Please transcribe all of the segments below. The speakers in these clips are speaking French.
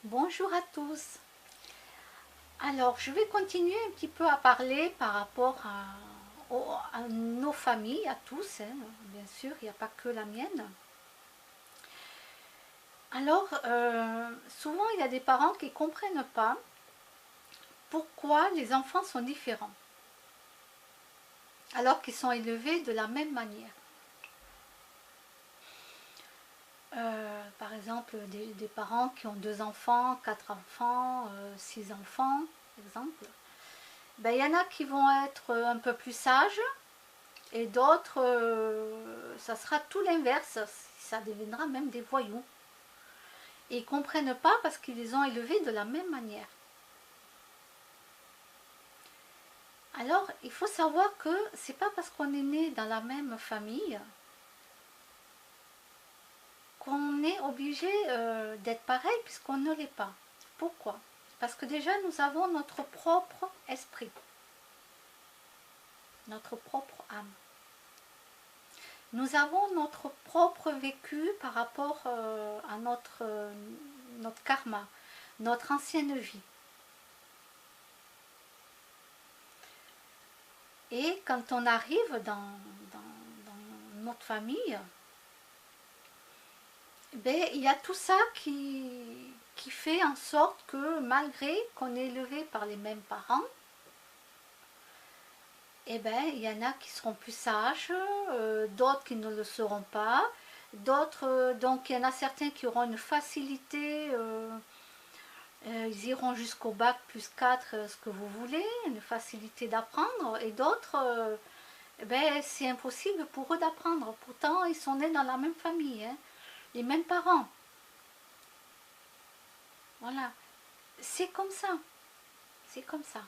Bonjour à tous. Alors, je vais continuer un petit peu à parler par rapport à nos familles, à tous, hein. Bien sûr, il n'y a pas que la mienne. Alors, souvent, il y a des parents qui ne comprennent pas pourquoi les enfants sont différents, alors qu'ils sont élevés de la même manière. Par exemple, des parents qui ont 2 enfants, 4 enfants, 6 enfants, par exemple. Ben, il y en a qui vont être un peu plus sages et d'autres, ça sera tout l'inverse, ça deviendra même des voyous. Et ils ne comprennent pas parce qu'ils les ont élevés de la même manière. Alors, il faut savoir que c'est pas parce qu'on est né dans la même famille qu'on est obligé d'être pareil puisqu'on ne l'est pas. Pourquoi? Parce que déjà, nous avons notre propre esprit, notre propre âme. Nous avons notre propre vécu par rapport à notre karma, notre ancienne vie. Et quand on arrive dans notre famille, ben, il y a tout ça qui fait en sorte que malgré qu'on est élevé par les mêmes parents, eh ben, il y en a qui seront plus sages, d'autres qui ne le seront pas, d'autres, donc il y en a certains qui auront une facilité, ils iront jusqu'au bac plus 4, ce que vous voulez, une facilité d'apprendre, et d'autres, eh ben, c'est impossible pour eux d'apprendre. Pourtant, ils sont nés dans la même famille, hein, les mêmes parents. Voilà, c'est comme ça, c'est comme ça.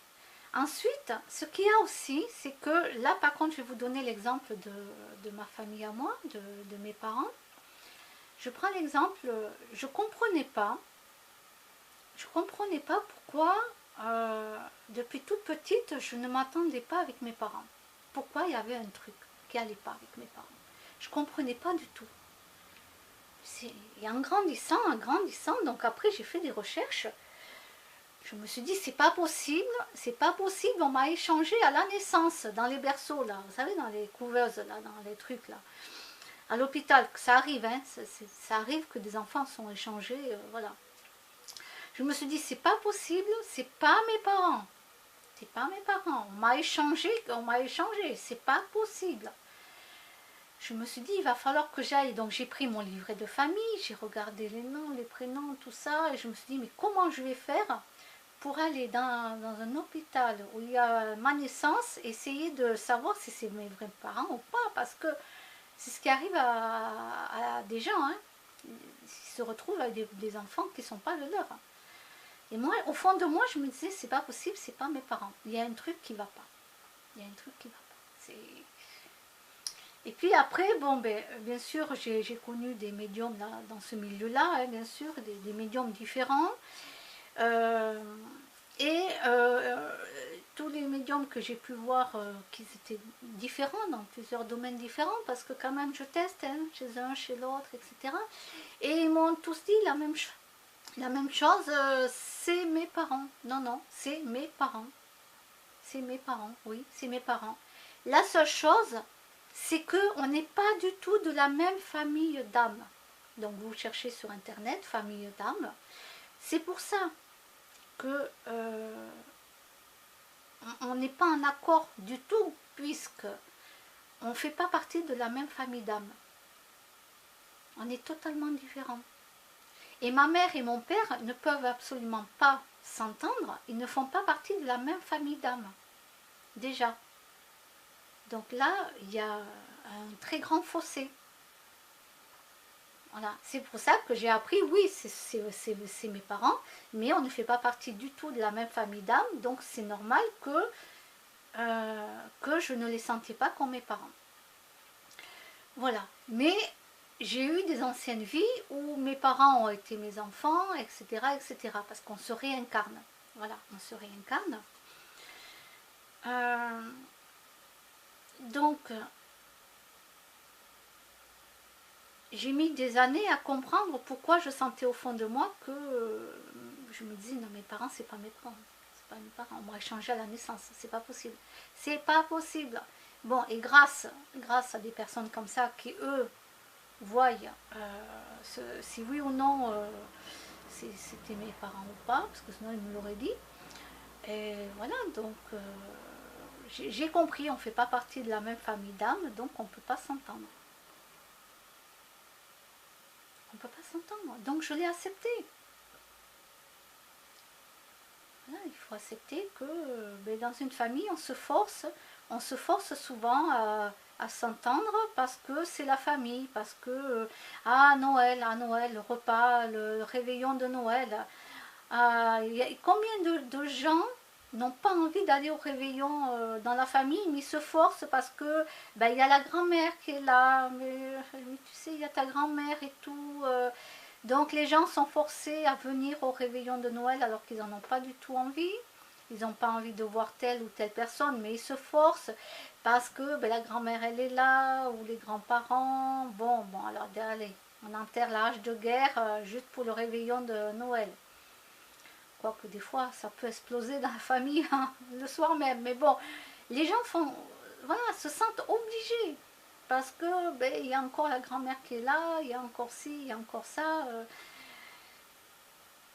Ensuite, ce qu'il y a aussi, c'est que là, par contre, je vais vous donner l'exemple de ma famille à moi, de mes parents. Je prends l'exemple, je comprenais pas pourquoi, depuis toute petite, je ne m'attendais pas avec mes parents. Pourquoi il y avait un truc qui allait pas avec mes parents. Je comprenais pas du tout. Et en grandissant, donc après j'ai fait des recherches. Je me suis dit, c'est pas possible, on m'a échangé à la naissance, dans les berceaux, là, vous savez, dans les couveuses, là, dans les trucs, là. À l'hôpital, ça arrive, hein, ça arrive que des enfants sont échangés, voilà. Je me suis dit, c'est pas possible, c'est pas mes parents. C'est pas mes parents. On m'a échangé, c'est pas possible. Je me suis dit, il va falloir que j'aille. Donc j'ai pris mon livret de famille, j'ai regardé les noms, les prénoms, tout ça, et je me suis dit, mais comment je vais faire pour aller dans un hôpital où il y a ma naissance, essayer de savoir si c'est mes vrais parents ou pas, parce que c'est ce qui arrive à des gens, hein. Ils se retrouvent avec des enfants qui ne sont pas les leurs. Et moi, au fond de moi, je me disais, c'est pas possible, c'est pas mes parents. Il y a un truc qui va pas. Il y a un truc qui va pas. Et puis après, bon, ben, bien sûr, j'ai connu des médiums là, dans ce milieu-là, hein, bien sûr, des médiums différents. Euh, et tous les médiums que j'ai pu voir, qu'ils étaient différents dans plusieurs domaines différents, parce que quand même je teste, hein, chez un, chez l'autre, etc. Et ils m'ont tous dit la même chose, c'est mes parents. Non, non, c'est mes parents. C'est mes parents, oui, c'est mes parents. La seule chose, c'est qu'on n'est pas du tout de la même famille d'âmes. Donc vous cherchez sur internet famille d'âmes. C'est pour ça que on n'est pas en accord du tout, puisque on ne fait pas partie de la même famille d'âmes. On est totalement différents. Et ma mère et mon père ne peuvent absolument pas s'entendre, ils ne font pas partie de la même famille d'âmes. Déjà. Donc là, il y a un très grand fossé. Voilà. C'est pour ça que j'ai appris, oui, c'est mes parents, mais on ne fait pas partie du tout de la même famille d'âmes, donc c'est normal que je ne les sentais pas comme mes parents. Voilà. Mais j'ai eu des anciennes vies où mes parents ont été mes enfants, etc., etc., parce qu'on se réincarne. Voilà, on se réincarne. Donc, j'ai mis des années à comprendre pourquoi je sentais au fond de moi que je me dis, non, mes parents, c'est pas mes parents. C'est pas mes parents. On m'a échangé à la naissance. C'est pas possible. C'est pas possible. Bon, et grâce à des personnes comme ça qui, eux, voient si oui ou non c'était mes parents ou pas, parce que sinon ils me l'auraient dit. Et voilà, donc j'ai compris, on ne fait pas partie de la même famille d'âmes, donc on ne peut pas s'entendre. On ne peut pas s'entendre. Donc je l'ai accepté. Voilà, il faut accepter que dans une famille, on se force souvent à s'entendre parce que c'est la famille, parce que à Noël, le repas, le réveillon de Noël. Combien de gens n'ont pas envie d'aller au réveillon dans la famille, mais ils se forcent parce que il y a la grand-mère qui est là, mais tu sais, il y a ta grand-mère et tout. Donc les gens sont forcés à venir au réveillon de Noël alors qu'ils n'en ont pas du tout envie. Ils n'ont pas envie de voir telle ou telle personne, mais ils se forcent parce que la grand-mère elle est là, ou les grands-parents. Bon, alors allez, on enterre la hache de guerre juste pour le réveillon de Noël. Quoique des fois ça peut exploser dans la famille hein, le soir même. Mais bon, les gens se sentent obligés. Parce que il y a encore la grand-mère qui est là, il y a encore ci, il y a encore ça.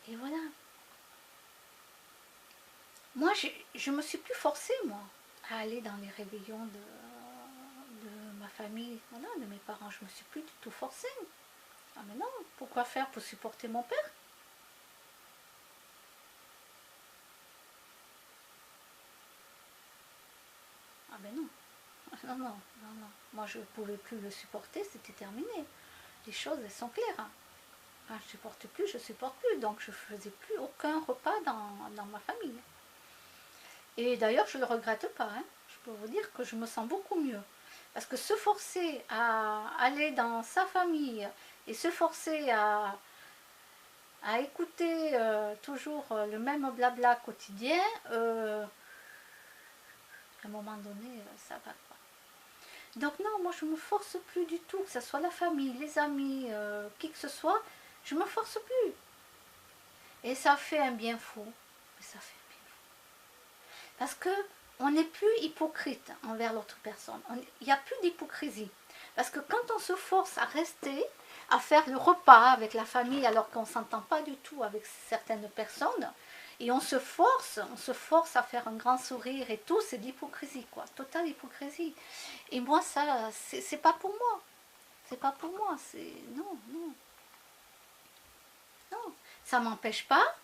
Et voilà. Moi, je me suis plus forcée, moi, à aller dans les réveillons de ma famille, voilà, de mes parents. Je me suis plus du tout forcée. Ah mais non, pourquoi faire pour supporter mon père? Ah ben non. Non, non, non, non. Moi, je ne pouvais plus le supporter, c'était terminé. Les choses, elles sont claires. Hein. Enfin, je ne supporte plus, je ne supporte plus. Donc, je ne faisais plus aucun repas dans ma famille. Et d'ailleurs, je ne le regrette pas. Hein. Je peux vous dire que je me sens beaucoup mieux. Parce que se forcer à aller dans sa famille et se forcer à écouter toujours le même blabla quotidien, à un moment donné, ça va pas. Donc non, moi je me force plus du tout, que ce soit la famille, les amis, qui que ce soit, je me force plus. Et ça fait un bien fou. Ça fait un bien fou. Parce que on n'est plus hypocrite envers l'autre personne. Il n'y a plus d'hypocrisie. Parce que quand on se force à rester, à faire le repas avec la famille alors qu'on ne s'entend pas du tout avec certaines personnes, et on se force à faire un grand sourire et tout, c'est de l'hypocrisie, quoi. Totale hypocrisie. Et moi, ça, c'est pas pour moi. C'est pas pour moi. C'est. Non, non, non. Ça m'empêche pas.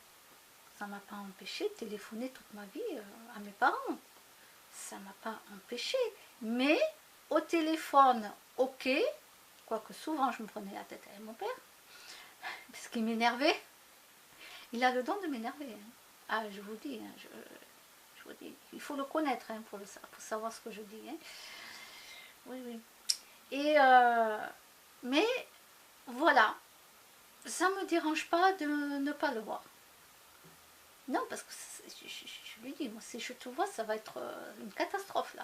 Ça m'a pas empêché de téléphoner toute ma vie à mes parents. Ça m'a pas empêché. Mais au téléphone, ok. Quoique souvent je me prenais la tête avec mon père. Parce qu'il m'énervait. Il a le don de m'énerver. Hein. Ah, je vous dis, hein, je vous dis. Il faut le connaître hein, pour savoir ce que je dis. Hein. Oui, oui. Et mais voilà, ça ne me dérange pas de ne pas le voir. Non, parce que je lui dis, moi, si je te vois, ça va être une catastrophe.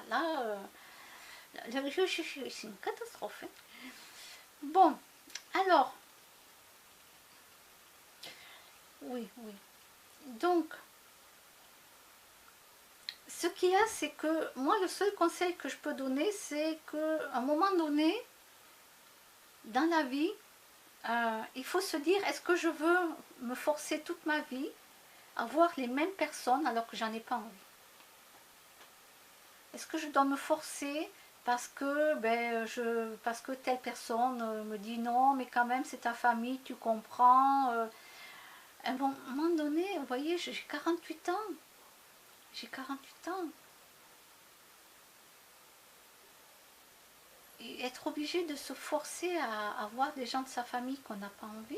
C'est une catastrophe. Hein. Bon, alors, oui, oui. Donc, ce qu'il y a, c'est que moi, le seul conseil que je peux donner, c'est qu'à un moment donné, dans la vie, il faut se dire, est-ce que je veux me forcer toute ma vie à voir les mêmes personnes alors que j'en ai pas envie? Est-ce que je dois me forcer parce que, parce que telle personne me dit non, mais quand même c'est ta famille, tu comprends. À un moment donné, vous voyez, j'ai 48 ans. J'ai 48 ans. Et être obligé de se forcer à voir des gens de sa famille qu'on n'a pas envie.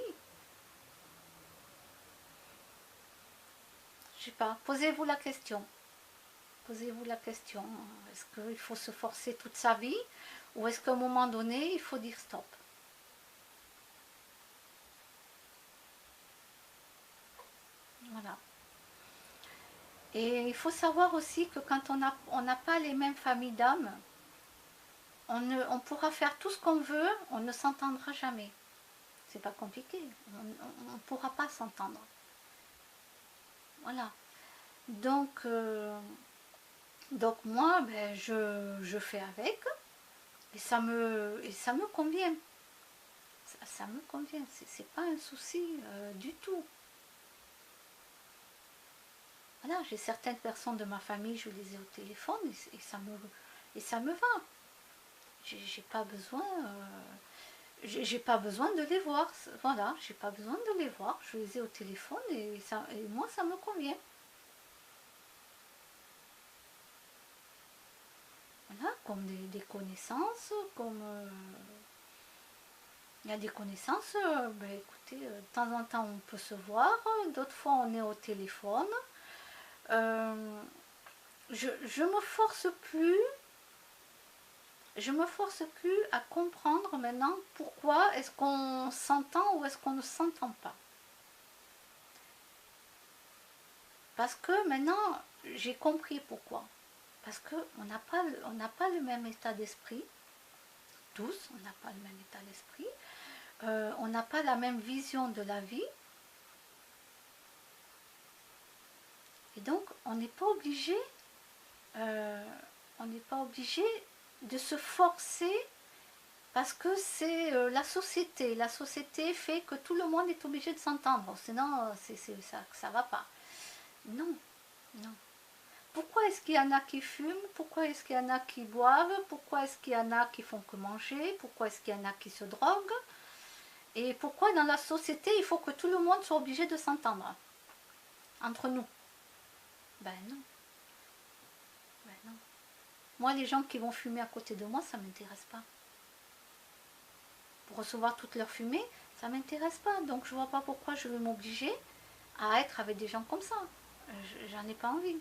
Je sais pas, posez-vous la question. Posez-vous la question, est-ce qu'il faut se forcer toute sa vie ou est-ce qu'à un moment donné, il faut dire stop? Voilà. Et il faut savoir aussi que quand on n'a pas les mêmes familles d'âmes, on pourra faire tout ce qu'on veut, on ne s'entendra jamais. C'est pas compliqué, on ne pourra pas s'entendre. Voilà. Donc, moi, ben, je fais avec et ça me convient. Ça me convient, c'est pas un souci du tout. Voilà, j'ai certaines personnes de ma famille, je les ai au téléphone et ça me va. J'ai pas besoin, j'ai pas besoin de les voir. Voilà, j'ai pas besoin de les voir. Je les ai au téléphone et moi ça me convient. Voilà, comme des connaissances, comme il y a des connaissances, ben écoutez, de temps en temps on peut se voir, d'autres fois on est au téléphone. Euh, je me force plus, je me force plus à comprendre maintenant pourquoi est-ce qu'on s'entend ou est-ce qu'on ne s'entend pas. Parce que maintenant j'ai compris pourquoi. Parce qu'on n'a pas le même état d'esprit, tous, on n'a pas le même état d'esprit, on n'a pas la même vision de la vie, et donc on n'est pas obligé, on n'est pas obligé de se forcer parce que c'est la société. La société fait que tout le monde est obligé de s'entendre, sinon ça va pas. Non, non. Pourquoi est-ce qu'il y en a qui fument? Pourquoi est-ce qu'il y en a qui boivent? Pourquoi est-ce qu'il y en a qui font que manger? Pourquoi est-ce qu'il y en a qui se droguent? Et pourquoi dans la société il faut que tout le monde soit obligé de s'entendre entre nous? Ben non, ben non. Moi, les gens qui vont fumer à côté de moi, ça ne m'intéresse pas. Pour recevoir toute leur fumée, ça ne m'intéresse pas. Donc je ne vois pas pourquoi je vais m'obliger à être avec des gens comme ça. J'en ai pas envie.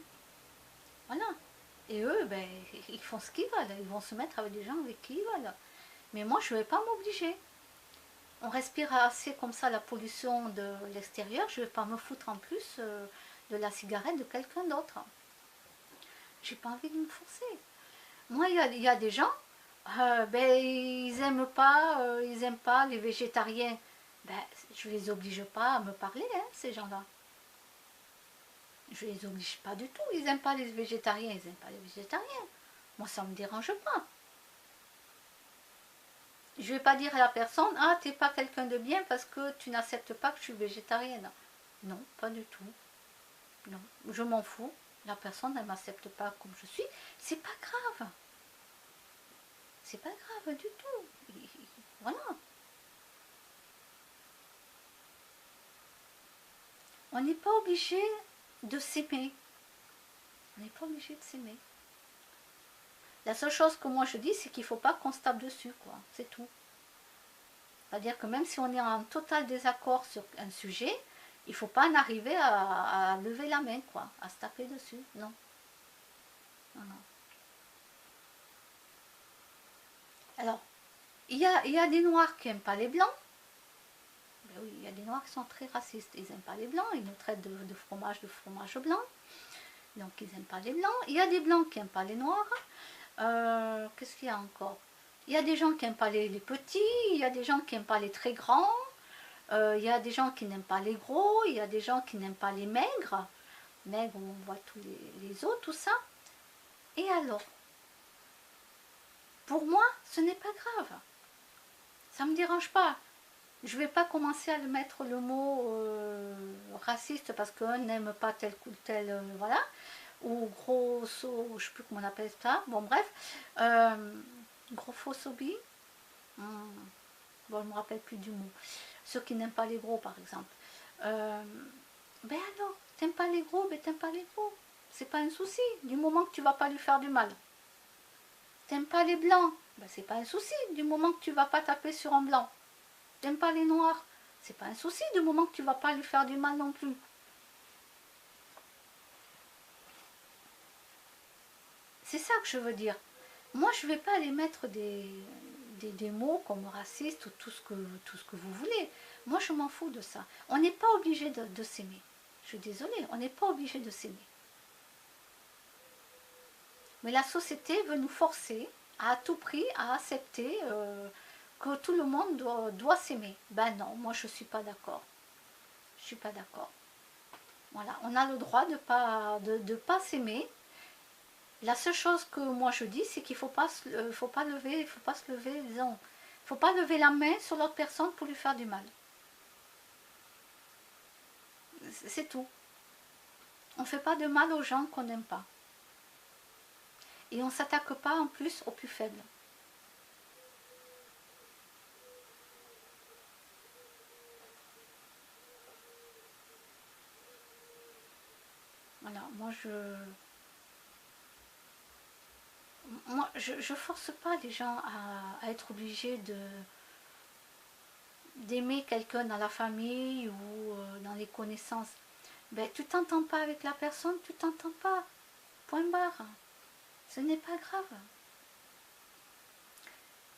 Voilà. Et eux, ben, ils font ce qu'ils veulent. Ils vont se mettre avec des gens avec qui ils veulent. Mais moi, je ne vais pas m'obliger. On respire assez comme ça la pollution de l'extérieur. Je ne vais pas me foutre en plus de la cigarette de quelqu'un d'autre. J'ai pas envie de me forcer. Moi, il y a des gens, ben, ils aiment pas les végétariens. Ben, je les oblige pas à me parler, hein, ces gens-là. Je les oblige pas du tout. Ils n'aiment pas les végétariens, ils n'aiment pas les végétariens. Moi, ça me dérange pas. Je vais pas dire à la personne, ah, t'es pas quelqu'un de bien parce que tu n'acceptes pas que je suis végétarienne. Non, pas du tout. Non, je m'en fous. La personne, elle m'accepte pas comme je suis. C'est pas grave. C'est pas grave du tout. Voilà. On n'est pas obligé de s'aimer. On n'est pas obligé de s'aimer. La seule chose que moi je dis, c'est qu'il ne faut pas qu'on se tape dessus, quoi. C'est tout. C'est-à-dire que même si on est en total désaccord sur un sujet, il ne faut pas en arriver à lever la main, quoi, à se taper dessus. Non. Non, non. Alors, il y a des noirs qui n'aiment pas les blancs. Ben oui, il y a des noirs qui sont très racistes. Ils n'aiment pas les blancs. Ils nous traitent de fromage blanc. Donc ils n'aiment pas les blancs. Il y a des blancs qui n'aiment pas les noirs. Qu'est-ce qu'il y a encore? Il y a des gens qui n'aiment pas les petits. Il y a des gens qui n'aiment pas les très grands. Il y a des gens qui n'aiment pas les gros. Il y a des gens qui n'aiment pas les maigres. Maigres, on voit tous les os, tout ça. Et alors? Pour moi, ce n'est pas grave. Ça ne me dérange pas. Je ne vais pas commencer à mettre le mot raciste parce qu'un n'aime pas tel ou tel, voilà, ou grosso, je ne sais plus comment on appelle ça, bon bref, grossophobie, bon je ne me rappelle plus du mot, ceux qui n'aiment pas les gros par exemple. Ben alors, t'aimes pas les gros, ben t'aimes pas les gros, c'est pas un souci, du moment que tu vas pas lui faire du mal. T'aimes pas les blancs, ben c'est pas un souci, du moment que tu vas pas taper sur un blanc. T'aimes pas les noirs, c'est pas un souci du moment que tu vas pas lui faire du mal non plus. C'est ça que je veux dire. Moi, je vais pas aller mettre des mots comme raciste ou tout ce que vous voulez. Moi, je m'en fous de ça. On n'est pas obligé de s'aimer. Je suis désolée, on n'est pas obligé de s'aimer. Mais la société veut nous forcer à tout prix à accepter que tout le monde doit s'aimer. Ben non, moi je suis pas d'accord. Je suis pas d'accord. Voilà, on a le droit de pas s'aimer. La seule chose que moi je dis, c'est qu'il faut pas lever, il faut pas se lever, disons, faut pas lever la main sur l'autre personne pour lui faire du mal. C'est tout. On ne fait pas de mal aux gens qu'on n'aime pas. Et on ne s'attaque pas en plus aux plus faibles. Voilà, je force pas les gens à être obligés d'aimer quelqu'un dans la famille ou dans les connaissances. Ben, tu t'entends pas avec la personne, tu t'entends pas. Point barre. Ce n'est pas grave.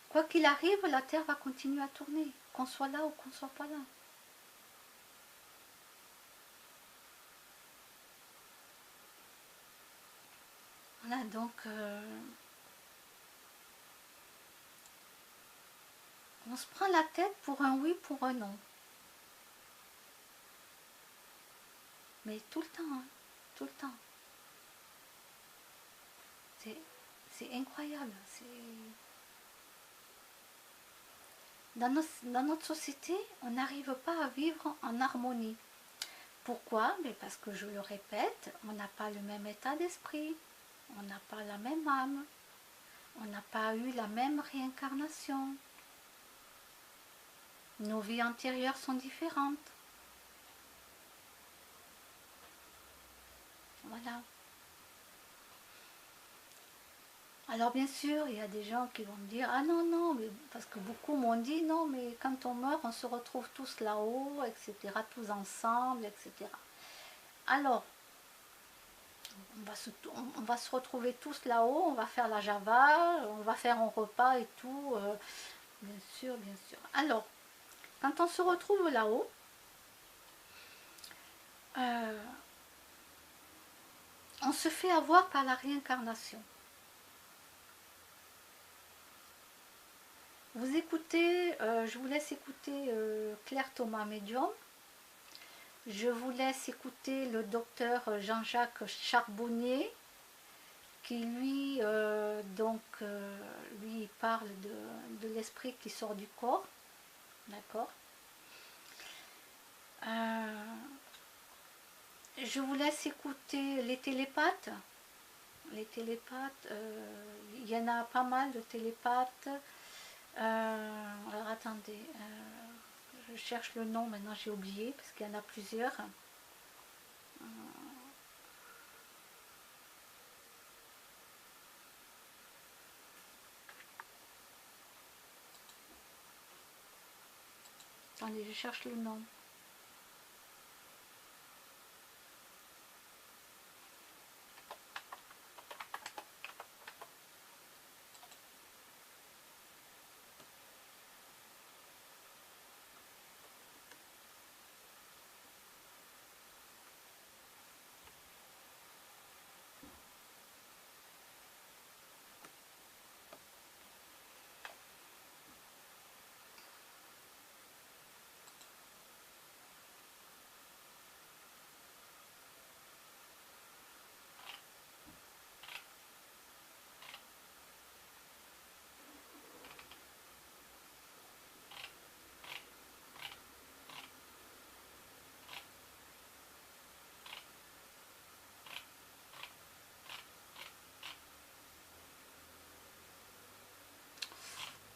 Quoi qu'il arrive, la Terre va continuer à tourner, qu'on soit là ou qu'on soit pas là. Voilà, donc on se prend la tête pour un oui, pour un non. Mais tout le temps, hein, tout le temps. C'est incroyable. Dans notre société, on n'arrive pas à vivre en harmonie. Pourquoi? Mais parce que je le répète, on n'a pas le même état d'esprit, on n'a pas la même âme, on n'a pas eu la même réincarnation. Nos vies antérieures sont différentes. Voilà. Alors bien sûr, il y a des gens qui vont me dire ah non, non, mais parce que beaucoup m'ont dit non, mais quand on meurt, on se retrouve tous là-haut, etc., tous ensemble, etc. Alors, on va se retrouver tous là-haut, on va faire la Java, on va faire un repas et tout, bien sûr, bien sûr. Alors, quand on se retrouve là-haut, euh, on se fait avoir par la réincarnation. Vous écoutez, je vous laisse écouter Claire Thomas Médium. Je vous laisse écouter le docteur Jean-Jacques Charbonnier, qui lui, lui parle de l'esprit qui sort du corps. D'accord. Je vous laisse écouter les télépathes. Les télépathes, il y en a pas mal de télépathes. Alors attendez, je cherche le nom, maintenant j'ai oublié parce qu'il y en a plusieurs. Attendez, je cherche le nom.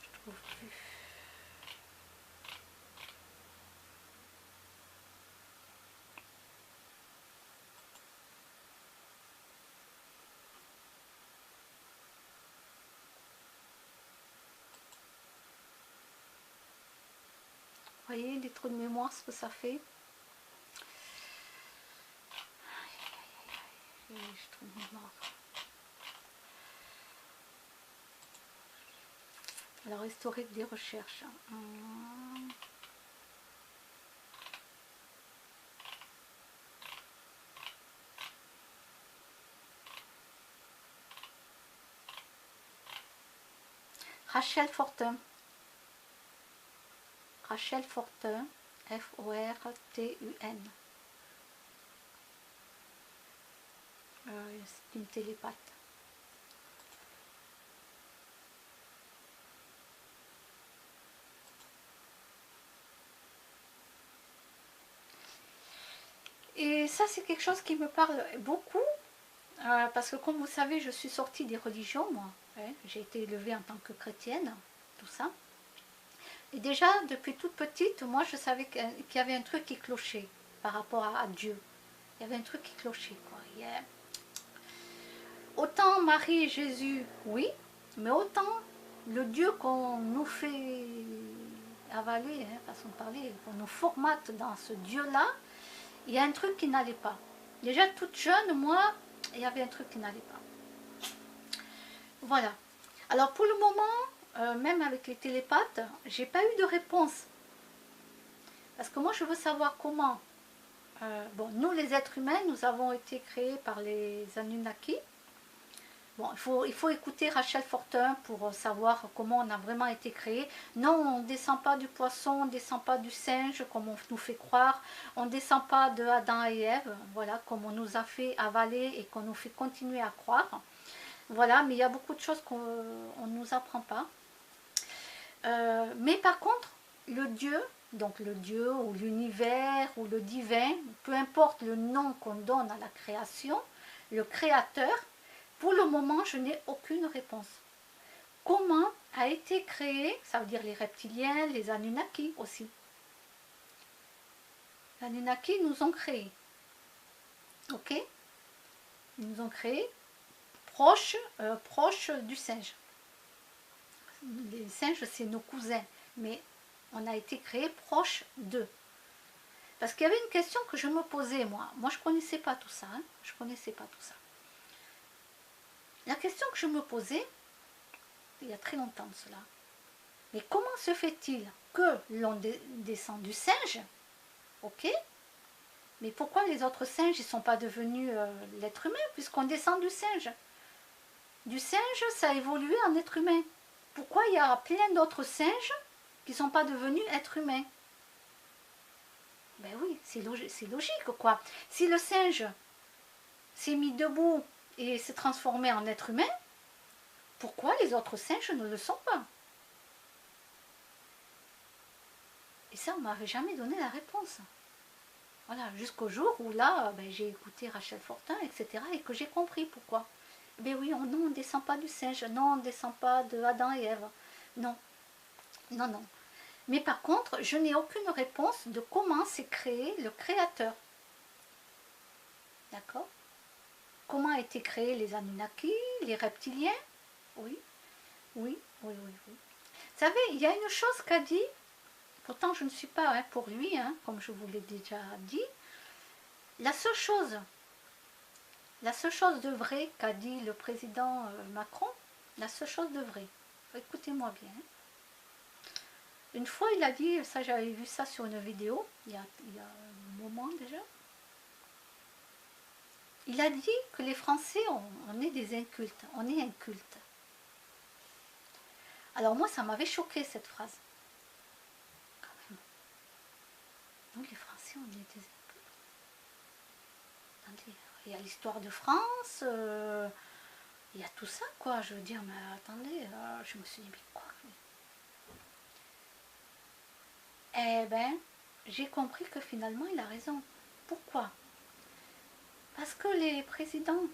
Je trouve plus. Vous voyez les trous de mémoire, ce que ça fait. Les trous de mémoire. Alors, historique des recherches. Rachel Fortin. Rachel Fortin, Fortun. c'est une télépathe. Et ça, c'est quelque chose qui me parle beaucoup, parce que comme vous savez, je suis sortie des religions, moi. Hein, j'ai été élevée en tant que chrétienne, tout ça. Et déjà, depuis toute petite, moi, je savais qu'il y avait un truc qui clochait par rapport à Dieu. Il y avait un truc qui clochait, quoi. Autant Marie et Jésus, oui, mais autant le Dieu qu'on nous fait avaler, hein, façon de parler, qu'on nous formate dans ce Dieu-là, il y a un truc qui n'allait pas. Déjà toute jeune, moi, il y avait un truc qui n'allait pas. Voilà. Alors pour le moment, même avec les télépathes, j'ai pas eu de réponse. Parce que moi je veux savoir comment. Bon, nous les êtres humains, nous avons été créés par les Anunnaki. Bon, il faut écouter Rachel Fortin pour savoir comment on a vraiment été créé. Non, on ne descend pas du poisson, on ne descend pas du singe, comme on nous fait croire. On ne descend pas de Adam et Ève, voilà, comme on nous a fait avaler et qu'on nous fait continuer à croire. Voilà, mais il y a beaucoup de choses qu'on ne nous apprend pas. Mais par contre, le Dieu, donc le Dieu ou l'univers ou le divin, peu importe le nom qu'on donne à la création, le créateur, pour le moment, je n'ai aucune réponse. Comment a été créé, ça veut dire les reptiliens, les Anunnaki aussi. Les Anunnaki nous ont créés. Ok? Ils nous ont créés proches du singe. Les singes, c'est nos cousins, mais on a été créés proches d'eux. Parce qu'il y avait une question que je me posais, moi. Moi, je ne connaissais pas tout ça. Hein? Je connaissais pas tout ça. La question que je me posais, il y a très longtemps de cela, mais comment se fait-il que l'on descend du singe, ok, mais pourquoi les autres singes ne sont pas devenus l'être humain, puisqu'on descend du singe? Du singe, ça a évolué en être humain. Pourquoi il y a plein d'autres singes qui ne sont pas devenus êtres humains? Ben oui, c'est logique, quoi. Si le singe s'est mis debout et s'est transformé en être humain, pourquoi les autres singes ne le sont pas? Et ça, on ne m'avait jamais donné la réponse. Voilà, jusqu'au jour où là, ben, j'ai écouté Rachel Fortin, etc. et que j'ai compris pourquoi. Ben oui, non, on ne descend pas du singe, non, on ne descend pas de Adam et Ève. Non, non, non. Mais par contre, je n'ai aucune réponse de comment s'est créé le créateur. D'accord? Comment a été créé les Anunnaki, les reptiliens? Oui, oui, oui, oui, oui. Vous savez, il y a une chose qu'a dit, pourtant je ne suis pas pour lui, comme je vous l'ai déjà dit, la seule chose de vrai qu'a dit le président Macron, la seule chose de vrai, écoutez-moi bien. Une fois il a dit, ça j'avais vu ça sur une vidéo, il y a un moment déjà, il a dit que les Français, on est des incultes, on est incultes. Alors moi, ça m'avait choqué cette phrase. Quand même. Donc les Français, on est des incultes. Attendez, il y a l'histoire de France, il y a tout ça, quoi. Je veux dire, mais attendez, je me suis dit, mais quoi? Eh ben, j'ai compris que finalement, il a raison. Pourquoi? Parce que les présidents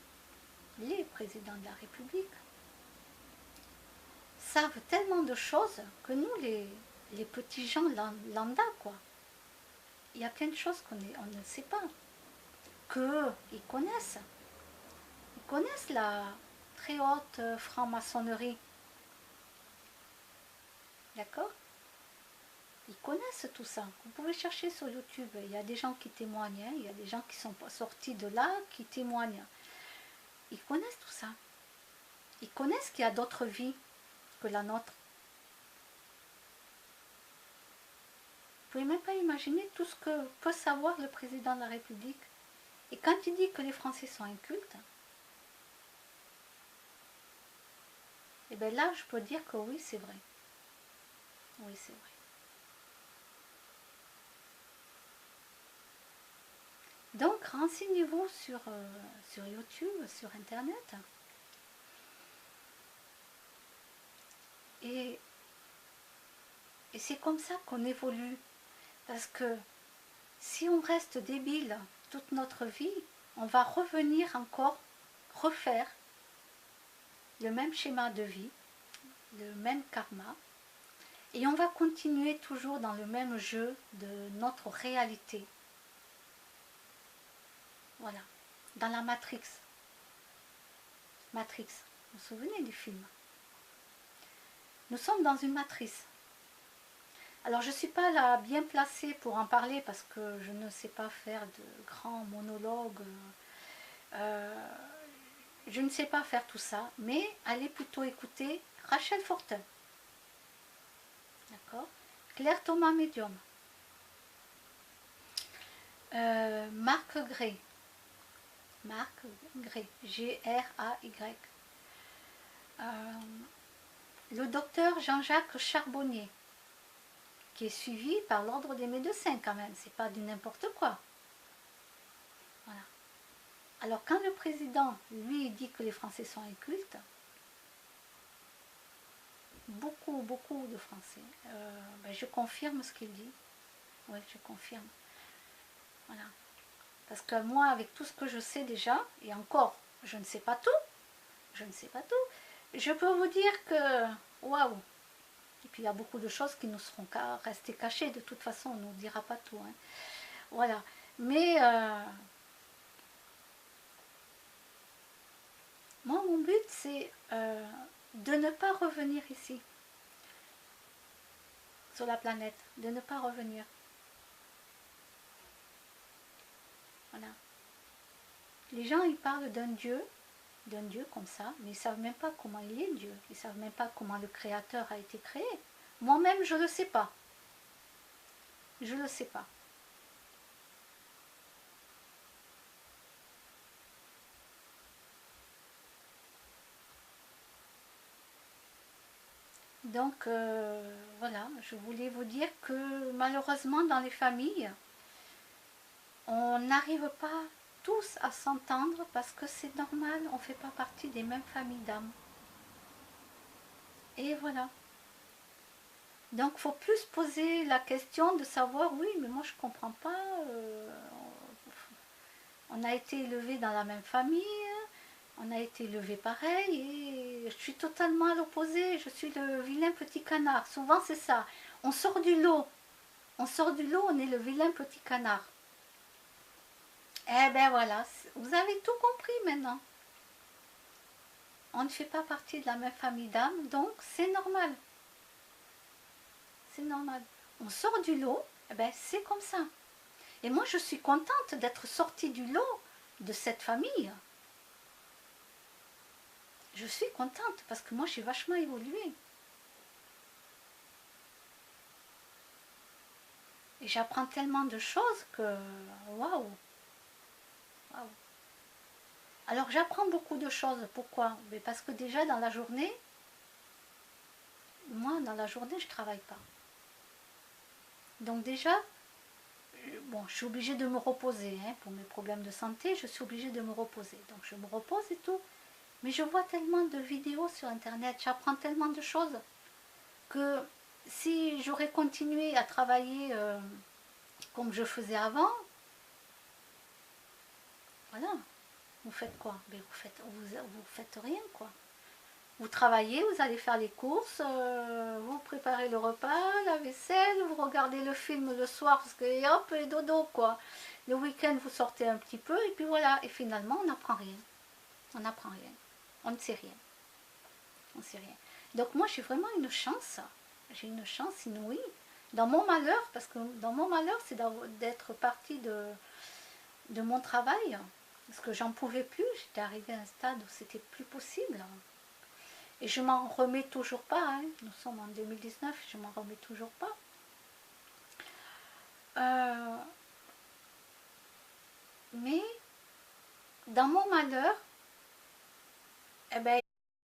de la République, savent tellement de choses que nous, les petits gens lambda, quoi, il y a plein de choses on ne sait pas, qu'ils connaissent. Ils connaissent la très haute franc-maçonnerie. D'accord? Ils connaissent tout ça. Vous pouvez chercher sur YouTube. Il y a des gens qui témoignent. Il y a des gens qui sont sortis de là, qui témoignent. Ils connaissent tout ça. Ils connaissent qu'il y a d'autres vies que la nôtre. Vous ne pouvez même pas imaginer tout ce que peut savoir le président de la République. Et quand il dit que les Français sont incultes, et bien là, je peux dire que oui, c'est vrai. Oui, c'est vrai. Donc renseignez-vous sur YouTube, sur Internet. Et c'est comme ça qu'on évolue. Parce que si on reste débile toute notre vie, on va revenir encore refaire le même schéma de vie, le même karma, et on va continuer toujours dans le même jeu de notre réalité. Voilà, dans la Matrix. Matrix, vous vous souvenez du film? Nous sommes dans une matrice. Alors je ne suis pas là bien placée pour en parler parce que je ne sais pas faire de grands monologues. Je ne sais pas faire tout ça, mais allez plutôt écouter Rachel Fortin. D'accord? Claire Thomas Medium. Marc Gray. Marc Gray. G-R-A-Y. Le docteur Jean-Jacques Charbonnier, qui est suivi par l'ordre des médecins quand même, c'est pas du n'importe quoi. Voilà. Alors quand le président, lui, dit que les Français sont incultes, beaucoup de Français, je confirme ce qu'il dit. Oui, je confirme. Voilà. Parce que moi, avec tout ce que je sais déjà, et encore, je ne sais pas tout, je peux vous dire que, waouh. Et puis il y a beaucoup de choses qui nous seront restées cachées, de toute façon, on ne nous dira pas tout. Hein. Voilà. Mais moi, mon but, c'est de ne pas revenir ici, sur la planète, de ne pas revenir. Voilà. Les gens, ils parlent d'un Dieu comme ça, mais ils ne savent même pas comment il est Dieu. Ils ne savent même pas comment le Créateur a été créé. Moi-même, je ne le sais pas. Je ne le sais pas. Donc, voilà, je voulais vous dire que malheureusement, dans les familles, on n'arrive pas tous à s'entendre parce que c'est normal, on ne fait pas partie des mêmes familles d'âmes. Et voilà. Donc il faut plus poser la question de savoir, oui, mais moi je ne comprends pas, on a été élevé dans la même famille, on a été élevé pareil, et je suis totalement à l'opposé, je suis le vilain petit canard. Souvent c'est ça, on sort du lot, on est le vilain petit canard. Eh ben voilà, vous avez tout compris maintenant. On ne fait pas partie de la même famille d'âmes, donc c'est normal. C'est normal. On sort du lot, eh ben c'est comme ça. Et moi je suis contente d'être sortie du lot de cette famille. Je suis contente parce que moi j'ai vachement évolué. Et j'apprends tellement de choses que waouh. Waouh. Alors j'apprends beaucoup de choses. Pourquoi? Mais parce que déjà dans la journée, moi dans la journée je ne travaille pas. Donc déjà, bon, je suis obligée de me reposer. Hein, pour mes problèmes de santé, je suis obligée de me reposer. Donc je me repose et tout. Mais je vois tellement de vidéos sur Internet, j'apprends tellement de choses que si j'aurais continué à travailler comme je faisais avant, voilà, vous faites quoi? Ben vous faites rien, quoi. Vous travaillez, vous allez faire les courses, vous préparez le repas, la vaisselle, vous regardez le film le soir parce que hop, et dodo, quoi. Le week-end, vous sortez un petit peu et puis voilà. Et finalement, on n'apprend rien. On n'apprend rien. On ne sait rien. On ne sait rien. Donc moi, j'ai vraiment une chance. J'ai une chance inouïe. Dans mon malheur, parce que dans mon malheur, c'est d'être partie de mon travail. Parce que j'en pouvais plus. J'étais arrivée à un stade où c'était plus possible. Et je m'en remets toujours pas. Hein. Nous sommes en 2019, je m'en remets toujours pas. Mais dans mon malheur, eh ben,